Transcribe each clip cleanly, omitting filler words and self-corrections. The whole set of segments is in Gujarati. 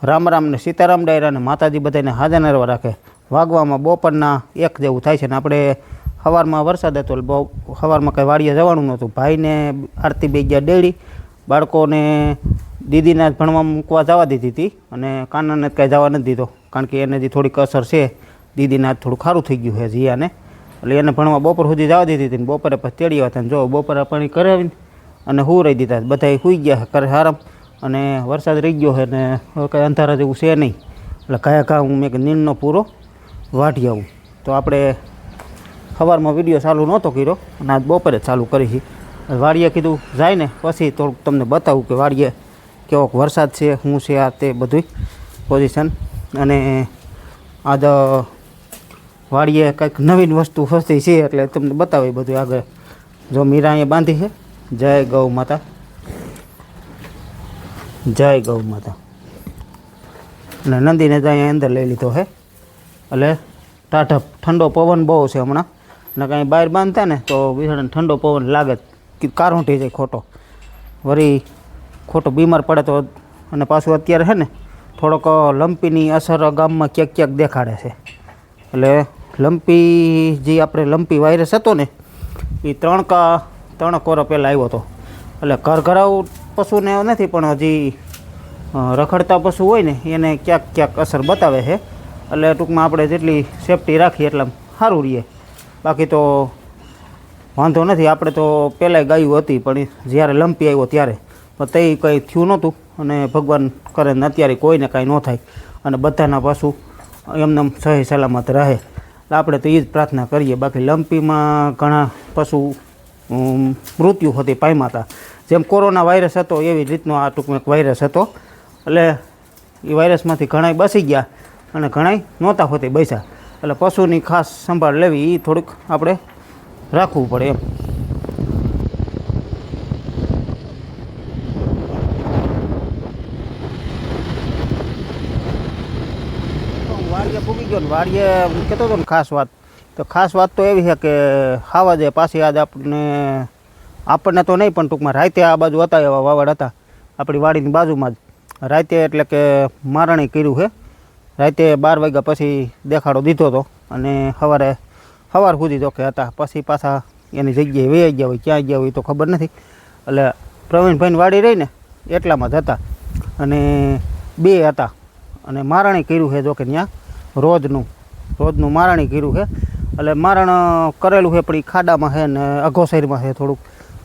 રામ રામ ને સીતારામ ડાયરા ને માતાજી બધાને હાજર નરવા રાખે। વાગવામાં બપોરના 1 જેવું થાય છે ને આપણે સવારમાં વરસાદ હતો બહુ સવારમાં કંઈ વાડીએ જવાનું નહોતું। ભાઈને આરતી બે ગયા ડેડી, બાળકોને દીદીને ભણવા મૂકવા જવા દીધી હતી અને કાનાને કાંઈ જવા નથી દીધો, કારણ કે એને જે થોડીક અસર છે, દીદીને થોડું ખારું થઈ ગયું છે જીયાને, એટલે એને ભણવા બપોર સુધી જવા દીધી હતી ને બપોરે પછી તેડી આવ્યા હતા। જો બપોરે પાણી કરાવીને અને હુરાઈ દીધા, બધા સૂઈ ગયા કરે આરામ, અને વરસાદ રહી ગયો છે ને કંઈ અંધારા જેવું છે નહીં, એટલે કયા હું મેં નીંદનો પૂરો વાઢી આવું। તો આપણે સવારમાં વિડીયો ચાલુ નહોતો કર્યો અને આજ બપોરે જ ચાલુ કરી છે। વાડીએ કીધું જાય ને પછી થોડુંક તમને બતાવું કે વાડીએ કેવો વરસાદ છે, શું છે, આ તે બધું પોઝિશન, અને આજ વાડીએ કંઈક નવીન વસ્તુ હસ્તી છે એટલે તમને બતાવે બધું આગળ। જો મીરા અહીંયા બાંધી છે, જય ગૌ માતા, જય ગૌ માતા, અને નંદીને તો અહીંયા અંદર લઈ લીધો છે, એટલે ટાઢપ ઠંડો પવન બહુ છે હમણાં, ને કાંઈ બહાર બાંધતા ને તો બિચારાને ઠંડો પવન લાગે કે કારો થઈ જાય ખોટો, વળી ખોટો બીમાર પડે તો, અને પાછું અત્યારે છે ને થોડોક લંપીની અસર ગામમાં ક્યાંક ક્યાંક દેખાડે છે, એટલે લંપી જે આપણે લંપી વાયરસ હતો ને એ 3 કોરા પહેલાં આવ્યો હતો, એટલે ઘરઘરાઉ પશુને નથી પણ હજી રખડતા પશુ હોય ને એને ક્યાંક ક્યાંક અસર બતાવે છે, એટલે ટૂંકમાં આપણે જેટલી સેફટી રાખીએ એટલા સારું રહીએ, બાકી તો વાંધો નથી। આપણે તો પહેલાંય ગાયું હતી પણ જ્યારે લંપી આવ્યો ત્યારે પણ તે કંઈ થયું નહોતું, અને ભગવાન કરે ને અત્યારે કોઈને કાંઈ ન થાય અને બધાના પશુ એમને સહી સલામત રહે, એટલે આપણે તો એ જ પ્રાર્થના કરીએ। બાકી લંપીમાં ઘણા પશુ મૃત્યુ હતી પામ્યા હતા, જેમ કોરોના વાયરસ હતો એવી રીતનો આ ટૂંકમાં એક વાયરસ હતો, એટલે એ વાયરસમાંથી ઘણાય બચી ગયા અને ઘણાય નહોતા હોતી બચ્યા, એટલે પશુની ખાસ સંભાળ લેવી એ થોડુંક આપણે રાખવું પડે એમ। વાડીએ પૂગી ગયો ને વાડીએ કહેતો હતો ને ખાસ વાત તો એવી છે કે ખાવા જાય પાછી આજ આપણને તો નહીં પણ ટૂંકમાં રાતે આ બાજુ હતા એવા વાવડ હતા આપણી વાડીની બાજુમાં જ, રાતે એટલે કે મારણી કર્યું છે, રાતે 12 વાગ્યા પછી દેખાડો દીધો હતો અને સવાર સુધી તો કે હતા, પછી પાછા એની જગ્યાએ વહી ગયા હોય, ક્યાં ગયા હોય તો ખબર નથી, એટલે પ્રવીણભાઈની વાડી રહીને એટલામાં જ હતા અને 2 હતા અને મારણી કર્યું છે, જો કે ત્યાં રોજનું મારણી કર્યું છે, એટલે મારણ કરેલું છે પણ એ ખાડામાં છે ને અઘોસરમાં છે થોડુંક,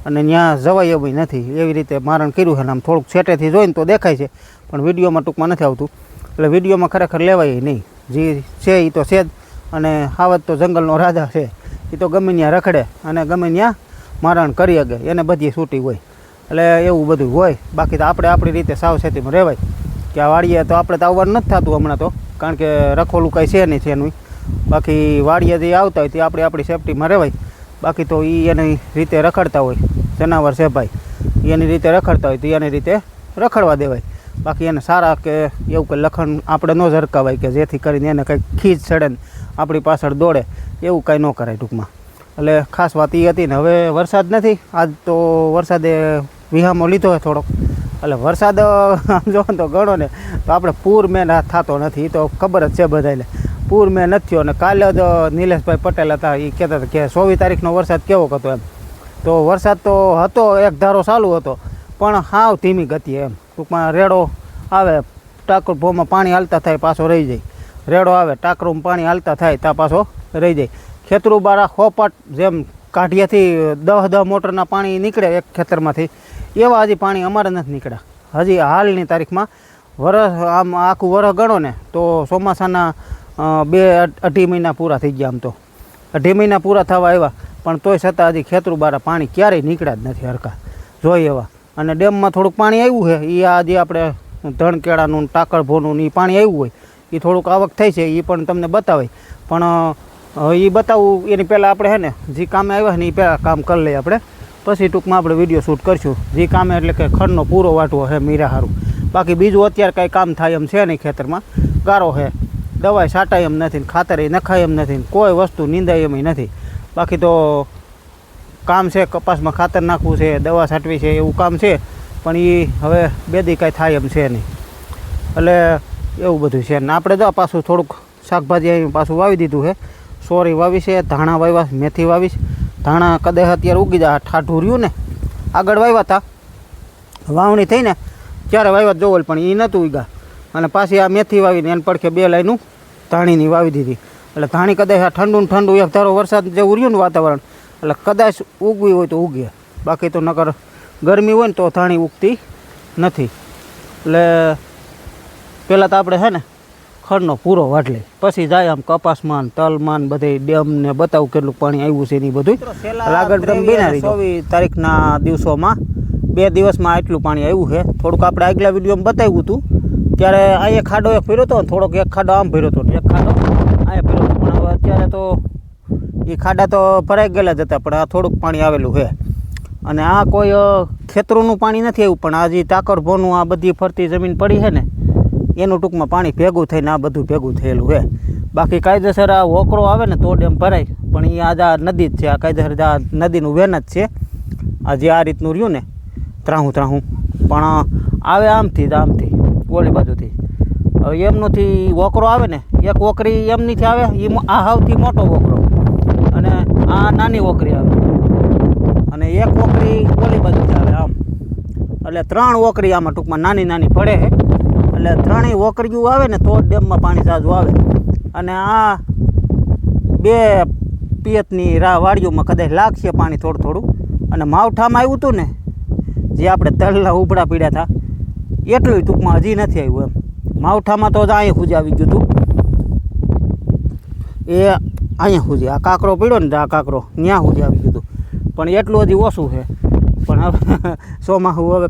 અને ત્યાં જવાય એવું નથી, એવી રીતે મારણ કર્યું છે ને આમ થોડુંક સેટેથી જોઈને તો દેખાય છે પણ વિડીયોમાં ટૂંકમાં નથી આવતું, એટલે વિડીયોમાં ખરેખર લેવાય નહીં, જે છે એ તો છે જ, અને હાવત તો જંગલનો રાજા છે, એ તો ગમે ત્યાં રખડે અને ગમે ત્યાં મારણ કરી શકે, એને બધી છૂટી હોય, એટલે એવું બધું હોય। બાકી તો આપણે આપણી રીતે સાવચેતીમાં રહેવાય કે આ વાડીએ તો આપણે તો આવવાનું નથી થતું હમણાં તો, કારણ કે રખોલું કાંઈ છે નહીં છે એનું, બાકી વાડીએ જે આવતા હોય તે આપણે આપણી સેફટીમાં રહેવાય, બાકી તો એ એની રીતે રખડતા હોય, જનાવર છે ભાઈ એની રીતે રખડતા હોય તો એની રીતે રખડવા દેવાય, બાકી એને સારા કે એવું કંઈ લખણ આપણે ન ઝરકાવાય કે જેથી કરીને એને કંઈક ખીજ ચડે ને આપણી પાછળ દોડે, એવું કાંઈ ન કરાય ટૂંકમાં। એટલે ખાસ વાત એ હતી ને હવે વરસાદ નથી, આજ તો વરસાદે વિહામો લીધો હોય થોડોક, એટલે વરસાદ જો તો ગણો ને તો આપણે પૂર મેં થતો નથી, એ તો ખબર જ છે બધાને, પૂર મેં નથી થયો, અને કાલે જ નિલેશભાઈ પટેલ હતા એ કહેતા હતા કે 24 તારીખનો વરસાદ કેવો હતો એમ, તો વરસાદ તો હતો, એક ધારો ચાલુ હતો પણ હાવ ધીમી ગતિએ એમ, ટૂંકમાં રેડો આવે ટાંકર ભોમાં પાણી હાલતા થાય પાછો રહી જાય, રેડો આવે ટાંકરું પાણી હાલતા થાય ત્યાં પાછો રહી જાય, ખેતરું બારા ખોપાટ જેમ કાઢિયાથી 10 મોટરના પાણી નીકળે એક ખેતરમાંથી, એવા હજી પાણી અમારે નથી નીકળ્યા હજી હાલની તારીખમાં। વરસ આમ આખું વરસ ગણો ને તો ચોમાસાના 2-2.5 મહિના પૂરા થઈ ગયા, આમ તો 2.5 મહિના પૂરા થવા આવ્યા પણ તોય છતાં હજી ખેતરું બારા પાણી ક્યારેય નીકળ્યા જ નથી હરખા જોઈએ એવા, અને ડેમમાં થોડુંક પાણી આવ્યું છે એ આજે આપણે ધણકેળાનું ટાકળભોનું એ પાણી આવ્યું હોય એ થોડુંક આવક થઈ છે એ પણ તમને બતાવાય, પણ એ બતાવું એની પહેલાં આપણે છે ને જે કામે આવ્યા ને એ પહેલાં કામ કરી લઈએ આપણે, પછી ટૂંકમાં આપણે વિડીયો શૂટ કરીશું જે કામે, એટલે કે ખડનો પૂરો વાટવો છે મીરા સારું, બાકી બીજું અત્યારે કાંઈ કામ થાય એમ છે નહીં, ખેતરમાં ગારો છે, દવાઈ છાંટાય એમ નથી, ખાતરે નખાય એમ નથી, કોઈ વસ્તુ નીંદાય એમ નથી, બાકી તો કામ છે, કપાસમાં ખાતર નાખવું છે, દવા છાંટવી છે, એવું કામ છે, પણ એ હવે બેદી કાંઈ થાય એમ છે નહીં, એટલે એવું બધું છે. ને આપણે જો પાછું થોડુંક શાકભાજી અહીં પાછું વાવી દીધું છે. સોરી વાવી છે, ધાણા વાવ્યા, મેથી વાવી છે. ધાણા કદાચ અત્યારે ઉગી જાય, ઠાઠું રહ્યું ને આગળ વાવ્યા હતા વાવણી થઈને ત્યારે વાવ્યા જોવલ, પણ એ નહોતું ઉગ્યા. અને પાછી આ મેથી વાવીને એને પડખે 2 લાઈનું ધાણીની વાવી દીધી. એટલે ધાણી કદાચ આ ઠંડુ એક ધારો વરસાદ જેવું રહ્યું ને વાતાવરણ, એટલે કદાચ ઉગવી હોય તો ઉગે, બાકી તો નકર ગરમી હોય ને તો ધાણી ઉગતી નથી. એટલે પહેલાં તો આપણે છે ને ખડનો પૂરો વાટ લઈ, પછી જાય આમ કપાસમાં તલમાં બધે ડેમને બતાવું કેટલું પાણી આવ્યું છે ને બધું. આગળ તમે બિના 24 તારીખના દિવસોમાં 2 દિવસમાં આટલું પાણી આવ્યું છે. થોડુંક આપણે આગલા વિડીયોમાં બતાવ્યું હતું ત્યારે અહીંયા ખાડો એક ફેર્યો હતો ને થોડોક એક ખાડો આમ ફેર્યો હતો ને એક ખાડો અહીંયા ફેર્યો હતો, પણ હવે અત્યારે તો એ ખાડા તો ભરાઈ ગયેલા જ હતા, પણ આ થોડુંક પાણી આવેલું છે. અને આ કોઈ ખેતરોનું પાણી નથી આવ્યું, પણ આ જે ટાકર ભોનું આ બધી ફરતી જમીન પડી છે ને એનું ટૂંકમાં પાણી ભેગું થઈને આ બધું ભેગું થયેલું છે. બાકી કાયદેસર આ વોકરો આવે ને તો ડેમ ભરાય, પણ એ આ નદી જ છે, આ કાયદેસર આ નદીનું વેન જ છે. આ જે આ રીતનું રહ્યું ને ત્રાહું પણ આવે આમથી ઓલી બાજુથી. હવે એમનોથી વોકરો આવે ને, એક વોકરી એમનીથી આવે, એ આ સૌથી મોટો વોકરો, અને આ નાની વોકરી આવે, અને એક વોકરી ઓલી બાજુથી આવે આમ. એટલે 3 વોકરી આમાં ટૂંકમાં નાની પડે છે. એટલે 3 વોકરીઓ આવે ને તો ડેમમાં પાણી ઝાઝું આવે. અને આ 2 પિયતની વાડીઓમાં કદાચ લાગશે પાણી થોડું. અને માવઠામાં આવ્યું હતું ને જે આપણે તલના ઉપડા પીડ્યા હતા એટલું ટૂંકમાં હજી નથી આવ્યું એમ. માવઠામાં તો અહીંયા સુધી આવી ગયું હતું, એ અહીંયા સુધી આ કાંકરો પીડ્યો ને આ કાંકરો ત્યાં સુધી આવી ગયું હતું, પણ એટલું હજી ઓછું છે. પણ હવે ચોમાસું હવે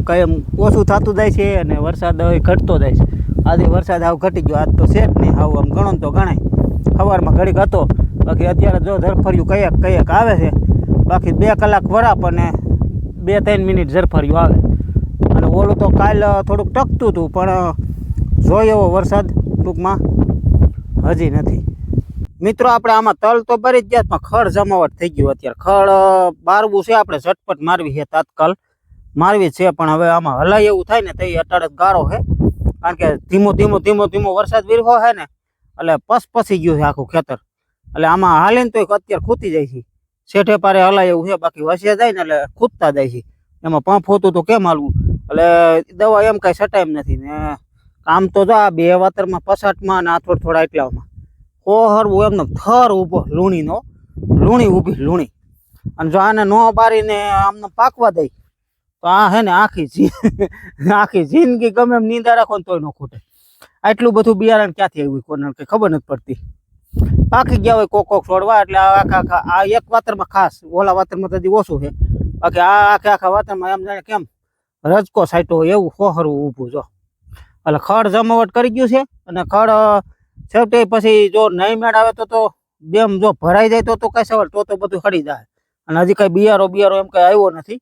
કાયમ ઓછું થતું જાય છે અને વરસાદ હવે ઘટતો જાય છે. આજે વરસાદ હાવ ઘટી ગયો, આજ તો છે જ નહીં હાવ, આમ ગણો તો ગણાય. સવારમાં ઘડીક હતો, બાકી અત્યારે જો ઝરફર્યું કયેક આવે છે, બાકી 2 કલાક વરાપ અને 2-3 મિનિટ ઝરફર્યું આવે. અને ઓલું તો કાલ થોડુંક ટકતું હતું, પણ જોઈએ એવો વરસાદ ટૂંકમાં હજી નથી. મિત્રો આપણે આમાં તલ તો ભરી જ ગયા, પણ ખડ જમાવટ થઈ ગયું. અત્યારે ખડ બારવું છે, આપણે ઝટપટ મારવી છે, તાત્કાલ મારવી છે, પણ હવે આમાં હલાય એવું થાય ને તો એ અટાડે ગારો છે, કારણ કે ધીમો વરસાદ વીરવો છે ને, એટલે પસી ગયું છે આખું ખેતર. એટલે આમાં હાલે ને તો અત્યારે ખૂતી જાય છે, શેઠે પારે હલાય એવું છે, બાકી વસ્યા જાય ને એટલે ખૂતતા જાય છે. એમાં પંપ હોતું તો કેમ હાલવું, એટલે દવા એમ કાંઈ સટાય એમ નથી ને. આમ તો જો આ 2 વાતરમાં 65માં અને આ થોડા એટલામાં હરવું એમને થર ઊભો લૂણી ઊભી. અને જો આને નો બારીને આમને પાકવા દઈ તો આ હે ને આખી જિંદગી ગમે એમ નીંદા રાખો ને તોય ન ખૂટે. આટલું બધું બિયારણ ક્યાંથી આવ્યું કોને કંઈ ખબર નથી પડતી. પાકી ગયા હોય કોક છોડવા, એટલે આખા આ એક વાતરમાં ખાસ, ઓલા વાતરમાં તો હજી ઓછું છે, બાકી આ આખા વાતરમાં એમ જાણે કેમ રજકો સાઈટો હોય એવું હોહરવું ઊભું જો. એટલે ખડ જમાવટ કરી ગયું છે, અને ખડ છેવટે પછી જો નહીં મેળ આવે તો ડેમ જો ભરાઈ જાય તો કાંઈ સવાલ, તો બધું હળી જાય. અને હજી કાંઈ બિયારો એમ કાંઈ આવ્યો નથી,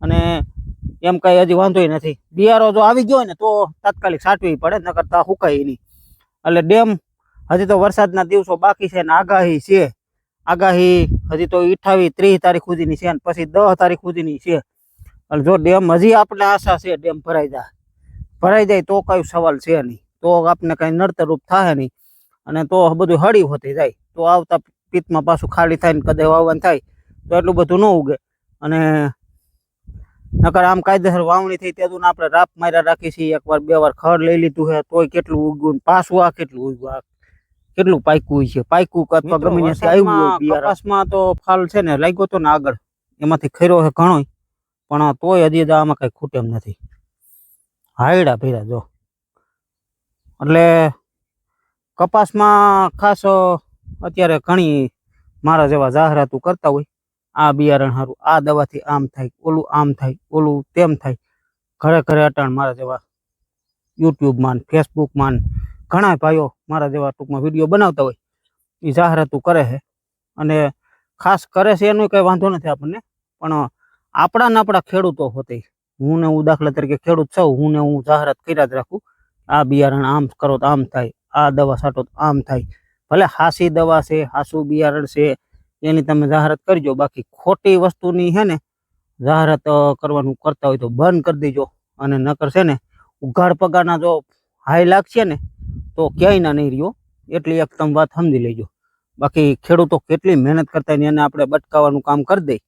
અને એમ કાંઈ હજી વાંધોય નથી. બિયારો જો આવી ગયો હોય ને તો તાત્કાલિક સાટવી પડે, ન કરતા સુકાય નહીં. એટલે ડેમ હજી તો વરસાદના દિવસો બાકી છે, ને આગાહી છે, હજી તો 28-30 તારીખ સુધીની છે, ને પછી 10 તારીખ સુધીની છે. એટલે જો ડેમ હજી આપણે આશા છે ડેમ ભરાઈ જાય તો કઈ સવાલ છે નહીં, તો આપણે કઈ નડતરરૂપ થાય નહીં, અને તો બધું હળી હોતી જાય, તો આવતા પિત્તમાં પાછું ખાલી થાય ને કદાચ વાવવાનું થાય તો એટલું બધું ન ઉગે. અને નકર આમ કાયદેસર વાવણી થઈ ત્યાં આપણે રાપ માર્યા રાખી છીએ, 1-2 વાર ખડ લઈ લીધું છે તોય કેટલું ઉગ્યું, પાછું આ કેટલું ઉગ્યું, કેટલું પાક્યું છે, અથવા ગમે આવ્યું. કપાસમાં તો ફાલ છે ને લાગ્યો તો ને આગળ, એમાંથી ખર્યો છે ઘણો, પણ તોય હજી આમાં કઈ ખૂટે એમ નથી. હાયડા ભર્યા જો. એટલે કપાસમાં ખાસ અત્યારે ઘણી મારા જેવા જાહેરાતો કરતા હોય, આ બિયારણ સારું, આ દવાથી આમ થાય, ઓલું તેમ થાય. ઘરે અટાણ મારા જેવા યુટ્યુબમાં ફેસબુકમાં ઘણા ભાઈઓ મારા જેવા ટૂંકમાં વિડીયો બનાવતા હોય, એ જાહેરાતો કરે છે. અને ખાસ કરે છે એનું કંઈ વાંધો નથી આપણને, પણ આપણા ખેડૂતો હોતે, હું દાખલા તરીકે ખેડૂત છું, હું જાહેરાત કર્યા જ રાખું, આ બિયારણ આમ કરો તો આમ થાય, આ દવા છાંટો તો આમ થાય. ભલે હાસી દવા છે, હાસું બિયારણ છે, એની તમે જાહેરાત કરજો, બાકી ખોટી વસ્તુની છે ને જાહેરાત કરવાનું કરતા હોય તો બંધ કરી દેજો. અને નકર છે ને ઉઘાડ પગારના જો હાઈ લાગશે ને તો ક્યાંય ના નહીં રહ્યો. એટલી એક તમે વાત સમજી લેજો. બાકી ખેડૂતો કેટલી મહેનત કરતા હોય એને આપણે બટકાવવાનું કામ કરી દઈએ.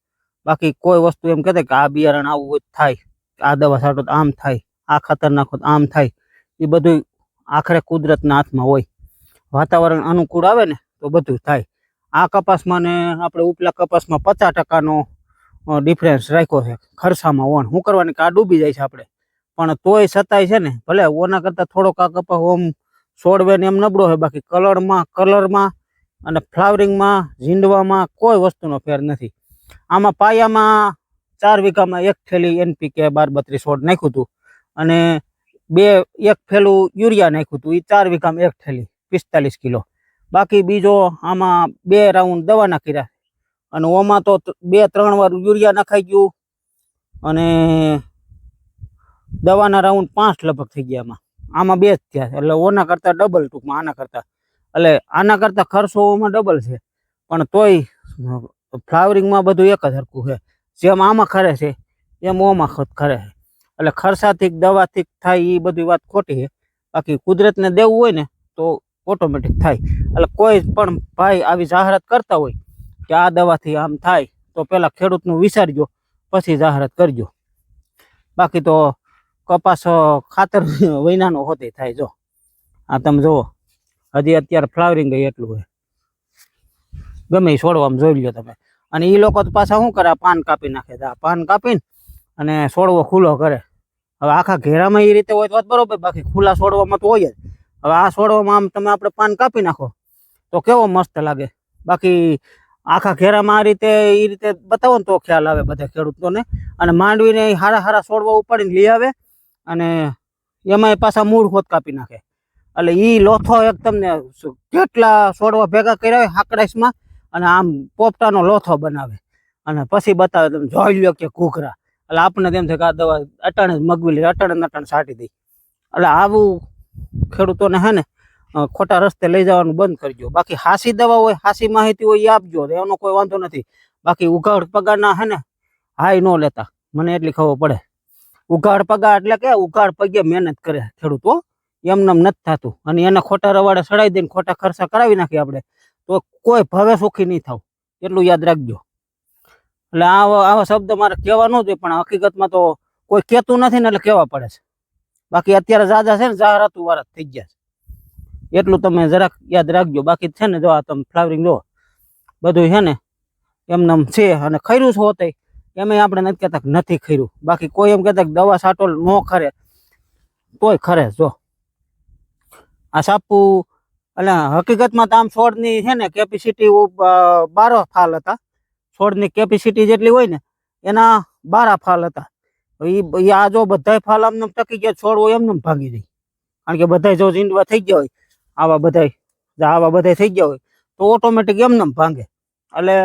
બાકી કોઈ વસ્તુ એમ કહેતા કે આ બિયારણ આવું હોય થાય, આ દવા છાંટો તો આમ થાય, આ ખાતર નાખો તો આમ થાય, એ બધું આખરે કુદરતના હાથમાં હોય. વાતાવરણ અનુકૂળ આવે ને તો બધું થાય. આ કપાસમાં ને આપણે ઉપલા કપાસમાં 50% ડિફરન્સ રાખ્યો છે ખર્ચામાં. ઓણ શું કરવાની કે આ ડૂબી જાય છે આપણે, પણ તોય છતાંય છે ને ભલે ઓના કરતાં થોડોક આ કપાસ ઓમ છોડવે ને એમ નબળો હોય, બાકી કલરમાં અને ફ્લાવરિંગમાં, ઝીંડવામાં કોઈ વસ્તુનો ફેર નથી. આમાં પાયામાં 4 વીઘામાં 1 થેલી NPK 12-32 છોડ નાખ્યું હતું અને 1 થેલું યુરિયા નાખ્યું હતું. એ 4 વીઘામાં 1 થેલી 45 કિલો. બાકી બીજો આમાં 2 રાઉન્ડ દવા નાખી રહ્યા અને ઓમાં તો 2-3 વાર યુરિયા નખાઈ ગયું અને દવાના રાઉન્ડ 5 લગભગ થઈ ગયા. આમાં 2 જ થયા, એટલે ઓના કરતાં ડબલ ટૂંકમાં આના કરતાં. એટલે આના કરતાં ખર્ચો ઓમાં ડબલ છે, પણ તોય ફ્લાવરિંગમાં બધું એક જ હરખું છે. જેમ આમાં ખરે છે એમ ઓમાં ખરે છે. એટલે ખર્ચાથી દવાથી થાય એ બધી વાત ખોટી છે. બાકી કુદરતને દેવું હોય ને તો ઓટોમેટિક થાય. એટલે કોઈ પણ ભાઈ આવી જાહેરાત કરતા હોય કે આ દવાથી આમ થાય તો પહેલાં ખેડૂતનું વિચારજો, પછી જાહેરાત કરજો. બાકી તો કપાસ ખાતર વૈનાનો હોતે થાય. જો આ તમે જુઓ, હજી અત્યારે ફ્લાવરિંગ એટલું હોય, ગમે એ છોડવામાં જોઈ લો તમે. અને એ લોકો તો પાછા શું કરે, પાન કાપી નાખે. આ પાન કાપીને અને છોડવો ખુલ્લો કરે. હવે આખા ઘેરામાં એ રીતે હોય તો બરોબર, બાકી ખુલ્લા છોડવામાં તો હોય જ. હવે આ છોડવામાં આમ તમે આપણે પાન કાપી નાખો તો કેવો મસ્ત લાગે. બાકી આખા ઘેરામાં આ રીતે એ રીતે બતાવો ને તો ખ્યાલ આવે બધા ખેડૂતોને. અને માંડવીને હારા છોડવા ઉપાડીને લઈ આવે અને એમાં પાછા મૂળ હોત કાપી નાખે. એટલે એ લોથો એક તમને કેટલા છોડવા ભેગા કર્યા હોય હાકડાઈસમાં અને આમ પોપટાનો લોથો બનાવે અને પછી બતાવે તમે જોઈ લો કે ઘૂઘરા. એટલે આપણને તેમ થાય કે આ દવા અટાણે જ મગવી લે, અટાણે છાંટી દઈ. એટલે આવું ખેડૂતોને હે ને ખોટા રસ્તે લઈ જવાનું બંધ કરજો. બાકી હાસી દવા હોય, હાસી માહિતી હોય એ આપજો, એનો કોઈ વાંધો નથી. બાકી ઉઘાડ પગારના હે ને હાઈ ન લેતા, મને એટલી ખબર પડે. ઉઘાડ પગાર એટલે કે ઉઘાડ પગે મહેનત કરે ખેડૂતો, એમને નથી થતું. અને એને ખોટા રવાડે ચડાવી દઈને ખોટા ખર્ચા કરાવી નાખીએ આપણે તો કોઈ ભવે સુખી નહીં થાવ, એટલું યાદ રાખજો. એટલે આવા શબ્દ મારે કહેવા ન જોઈએ, પણ હકીકતમાં તો કોઈ કહેતું નથી ને એટલે કહેવા પડે છે. બાકી અત્યારે જાજા છે ને જાહેરાતું વાળા થઈ ગયા છે, એટલું તમે જરાક યાદ રાખજો. બાકી છે ને જો આ તમે ફ્લાવરિંગ જો બધું છે ને એમને છે અને ખર્યું છે હોતે એમ આપણે નથી કહેતા કે નથી ખર્યું. બાકી કોઈ એમ કહેતા કે દવા છાંટો ન ખરે તોય ખરે. જો આ સાપુ એટલે હકીકતમાં તો આમ છોડની છે ને કેપેસિટી 12 ફાલ હતા. છોડની કેપેસિટી જેટલી હોય ને એના 12 ફાલ હતા. એ આ જો બધા ફાલ આમને ટકી ગયા, છોડવો એમને ભાંગી જાય. કારણ કે બધા જો ઝીંડવા થઈ ગયા હોય, આવા બધા થઈ ગયા હોય તો ઓટોમેટિક એમને ભાંગે. એટલે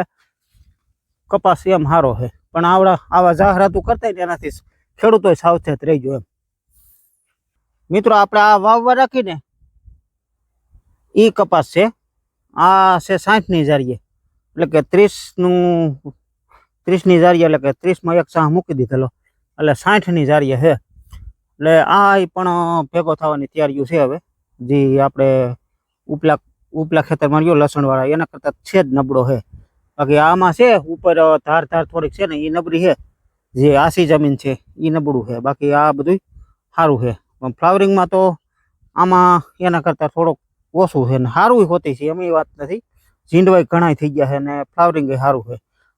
કપાસ એમ સારો છે, પણ આવા જાહેરાતું કરતા ને એનાથી ખેડૂતો સાવચેત રહીજો એમ. મિત્રો આપણે આ વાવવા રાખીને એ કપાસ છે, આ છે 60ની જારીએ, એટલે કે 30ની જારીએ, એટલે કે 30માં એક સાહ મૂકી દીધેલો, એટલે 60ની જારીએ છે. એટલે આ પણ ભેગો થવાની તૈયારીઓ છે હવે. જે આપણે ઉપલા ખેતરમાં રહ્યો લસણવાળા એના કરતાં છે જ નબળો છે. બાકી આમાં છે ઉપર ધાર થોડીક છે ને એ નબળી છે, જે આસી જમીન છે એ નબળું છે. બાકી આ બધું સારું છે. પણ ફ્લાવરિંગમાં તો આમાં એના કરતાં થોડોક ઓછું છે ને સારું હોતી છે, એમ એ વાત નથી. ઝીંડવાય ઘણા થઈ ગયા છે ને ફ્લાવરિંગ એ સારું છે.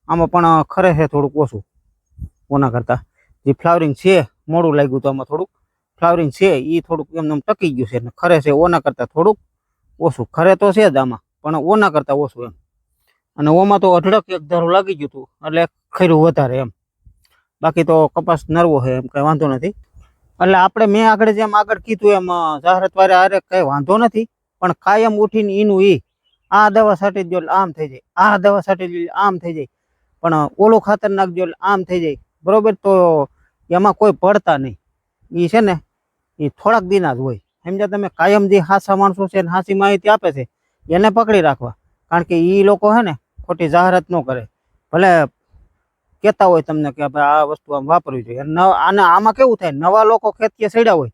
આમાં પણ ખરે છે થોડુંક ઓછું ઓના કરતાં. જે ફ્લાવરિંગ છે મોડું લાગ્યું તો આમાં થોડુંક ફ્લાવરિંગ છે એ થોડુંક એમને ટકી ગયું છે ને ખરે છે ઓના કરતાં થોડુંક ઓછું. ખરે તો છે જ આમાં, પણ ઓના કરતાં ઓછું એમ. અને ઓમાં તો અઢળક એક ધારું લાગી ગયું હતું એટલે ખર્યું વધારે એમ. બાકી તો કપાસ નરવો છે એમ કંઈ વાંધો નથી. એટલે આપણે મેં આગળ કીધું એમ જાહેરાત વાળા આરે કંઈ વાંધો નથી, પણ કાયમ ઉઠીને એનું આ દવા છાંટી દો આમ થઈ જાય, આ દવા છાંટી દો આમ થઈ જાય, પણ ઓલું ખાતર નાખજો આમ થઈ જાય, બરોબર. તો એમાં કોઈ પડતા નહીં. એ છે ને એ થોડાક દિના જ હોય, સમજ્યા તમે. કાયમ જે હાસા માણસો છે ને હાસી માહિતી આપે છે એને પકડી રાખવા. કારણ કે એ લોકો છે ને ખોટી જાહેરાત ન કરે. ભલે કહેતા હોય તમને કે ભાઈ આ વસ્તુ આમ વાપરવી જોઈએ. આમાં કેવું થાય, નવા લોકો ખેતીએ સડ્યા હોય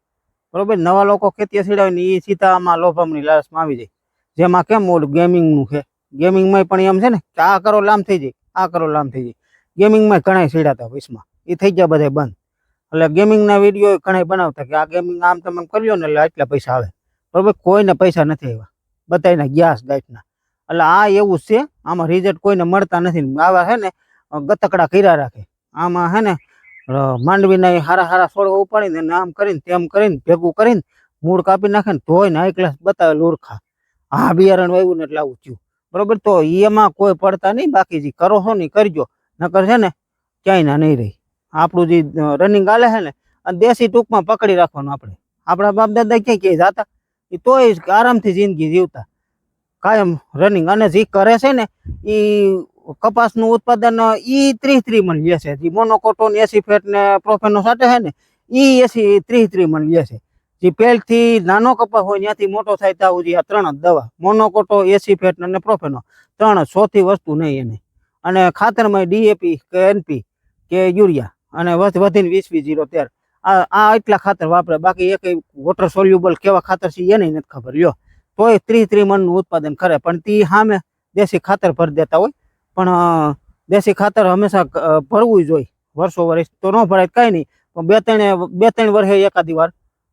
બરોબર. નવા લોકો ખેતી સીડાવે ને એ સીધા આમાં લોભામણી લાલચમાં આવી જાય. જેમાં કેમ ઓલું ગેમિંગનું છે, ગેમિંગમાં પણ એમ છે ને કે આ કરો લાંબ થઈ જાય, આ કરો લાંબ થઈ જાય. ગેમિંગમાં ઘણા સીડાતા વીસમાં એ થઈ ગયા બધા બંધ. એટલે ગેમિંગના વિડીયો ઘણા બનાવતા કે આ ગેમિંગ આમ તમે કર્યો ને એટલે આટલા પૈસા આવે. બરોબર. કોઈને પૈસા નથી આવ્યા, બધાના ગેસ ગાંઠના. એટલે આ એવું જ છે, આમાં રિઝલ્ટ કોઈને મળતા નથી. આવા છે ને ગતકડા કર્યા રાખે. આમાં છે ને માંડવીના હારા હારા છોડવા ઉપાડીને આમ કરીને તેમ કરીને ભેગું કરીને મૂળ કાપી નાખે ને ધોઈને હાઈ ક્લાસ બતાવે લુરખા. આ બિયારણ વાવ્યું ને એટલે આવું થયું. બરોબર. તો એમાં કોઈ પડતા નહીં. બાકી જે કરો છો ને કરજો, નકર છે ને ક્યાંય ના નહીં રહી. આપણું જે રનિંગ હાલે છે ને દેશી ટૂંકમાં પકડી રાખવાનું. આપણા બાપ દાદા ક્યાંય ક્યાંય જતા, એ તોય આરામથી જિંદગી જીવતા, કાયમ રનિંગ. અને જે કરે છે ને એ કપાસનું ઉત્પાદન ઈ 30 મણ લે છે. જે મોનોકોટોન 80 ફેટ ને પ્રોફેનો સાથે છે ને ઈ 30 મણ લે છે. જે પહેલથી નાનો કપાસ હોય ત્યાંથી મોટો થાય ત્યાં સુધી આ 3 જ દવા, મોનોકોટો 80 ફેટ અને પ્રોફેનો, 3 ચોથી વસ્તુ નહીં એને. અને ખાતરમાં DAP કે NP કે યુરિયા અને વધીને 20-20-0-13 આ એટલા ખાતર વાપરે. બાકી એક વોટર સોલ્યુબલ કેવા ખાતર છે એને નથી ખબર લ્યો. તોય 30 મણનું ઉત્પાદન કરે. પણ તે સામે દેશી ખાતર ભરી દેતા હોય. પણ દેશી ખાતર હંમેશા ભરવું જોઈએ. વર્ષો વર્ષ તો ન ભરાય કાંઈ નહીં, પણ બે ત્રણ વર્ષે એકાદી વાર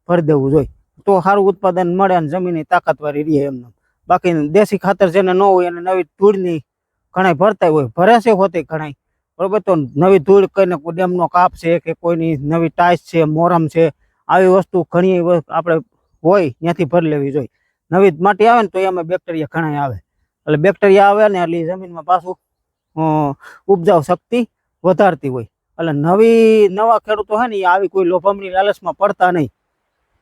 ભરી દેવું જોઈએ. તો સારું ઉત્પાદન મળે અને જમીનની તાકાતવાળી રહે એમને. બાકી દેશી ખાતર જેને ન હોય એને નવી ધૂળની ઘણા ભરતા હોય, ભરે છે હોતે ઘણા. બરોબર. તો નવી ધૂળ કઈને ડેમનો કાપ છે કે કોઈની નવી ટાઈસ છે, મોરમ છે, આવી વસ્તુ ઘણી આપણે હોય ત્યાંથી ભરી લેવી જોઈએ. નવી માટી આવે ને તો એમાં બેક્ટેરિયા ઘણા આવે. એટલે બેક્ટેરિયા આવે ને એટલે જમીનમાં પાછું ઉપજાવ શક્તિ વધારતી હોય. એટલે નવા ખેડૂતો છે ને એ આવી કોઈ લોભામણી લાલચમાં પડતા નહીં.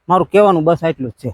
મારું કહેવાનું બસ એટલું જ છે.